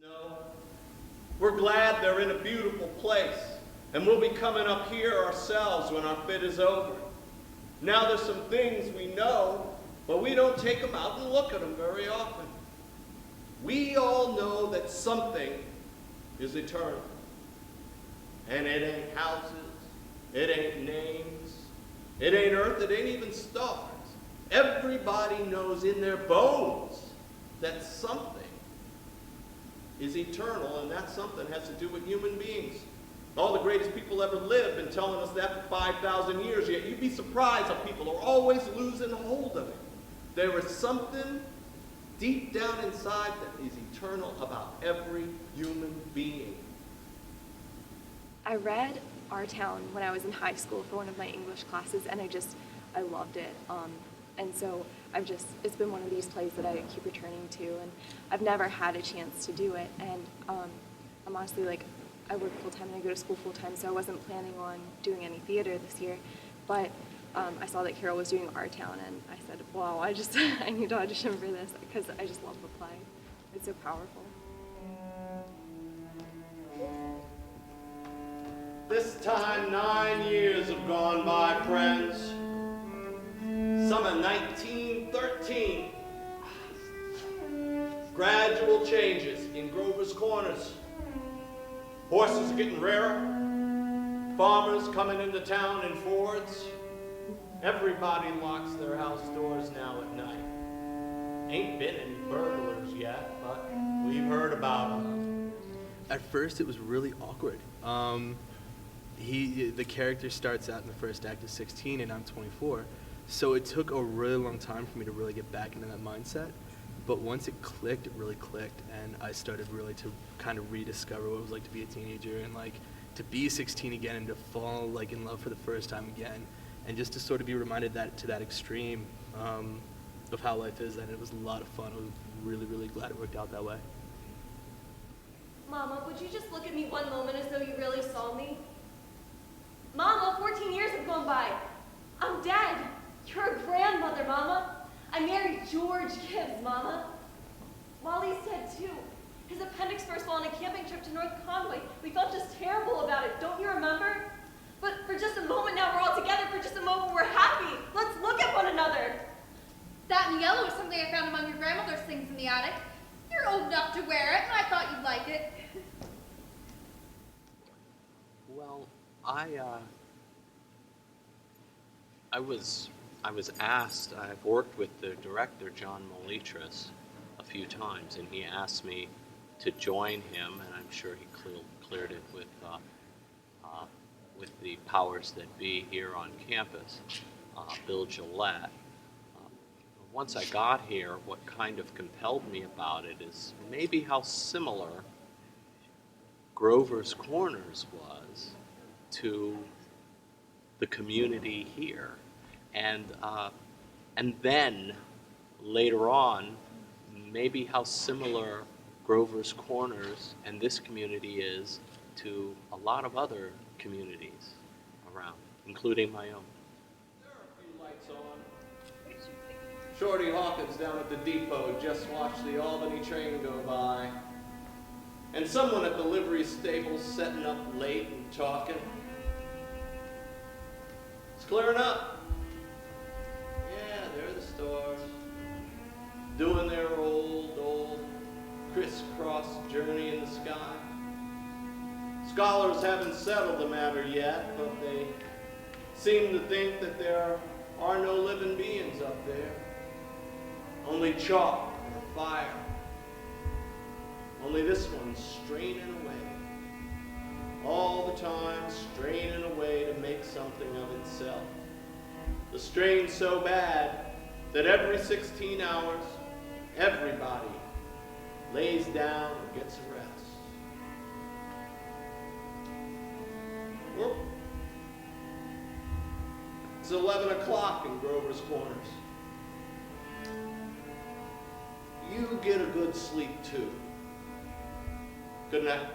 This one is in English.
No, we're glad they're in a beautiful place, and we'll be coming up here ourselves when our fit is over. Now there's some things we know, but we don't take them out and look at them very often. We all know that something is eternal. And it ain't houses, it ain't names, it ain't earth, it ain't even stars. Everybody knows in their bones that something is eternal, and that something has to do with human beings. All the greatest people ever lived been telling us that for 5,000 years, yet you'd be surprised how people are always losing hold of it. There is something deep down inside that is eternal about every human being. I read Our Town when I was in high school for one of my English classes, and I loved it. And so it's been one of these plays that I keep returning to, and I've never had a chance to do it. And I'm honestly, I work full-time and I go to school full-time, so I wasn't planning on doing any theater this year. But I saw that Carroll was doing Our Town, and I said, wow, I need to audition for this, because I just love the play. It's so powerful. This time 9 years have gone by, friends. Summer 1913. Gradual changes in Grover's Corners. Horses are getting rarer. Farmers coming into town in Fords. Everybody locks their house doors now at night. Ain't been any burglars yet, but we've heard about them. At first, it was really awkward. The character starts out in the first act as 16, and I'm 24. So it took a really long time for me to really get back into that mindset. But once it clicked, it really clicked, and I started really to kind of rediscover what it was like to be a teenager, and to be 16 again, and to fall in love for the first time again, and just to sort of be reminded to that extreme of how life is. And it was a lot of fun. I was really, really glad it worked out that way. Mama, would you just look at me one moment as though you really saw me? Mama, 14 years have gone by. I'm dead. You're a grandmother, Mama. I married George Gibbs, Mama. Wally's dead too. His appendix burst while on a camping trip to North Conway. We felt just terrible about it, don't you remember? But for just a moment now, we're all together. For just a moment, we're happy. Let's look at one another. That in yellow is something I found among your grandmother's things in the attic. You're old enough to wear it, and I thought you'd like it. Well, I was asked. I've worked with the director, John Molitris, a few times, and he asked me to join him, and I'm sure he cleared it with the powers that be here on campus, Bill Gillette. Once I got here, what kind of compelled me about it is maybe how similar Grover's Corners was to the community here. And then later on, maybe how similar Grover's Corners and this community is to a lot of other communities around, including my own. There are a few lights on. Shorty Hawkins down at the depot just watched the Albany train go by. And someone at the livery stable setting up late and talking. It's clearing up. Yeah, there are the stars. Doing their old crisscross journey in the sky. Scholars haven't settled the matter yet, but they seem to think that there are no living beings up there. Only chalk or fire. Only this one's straining away. All the time straining away to make something of itself. The strain so bad that every 16 hours, everybody lays down and gets a rest. Whoop. It's 11 o'clock in Grover's Corners. You get a good sleep too. Good night.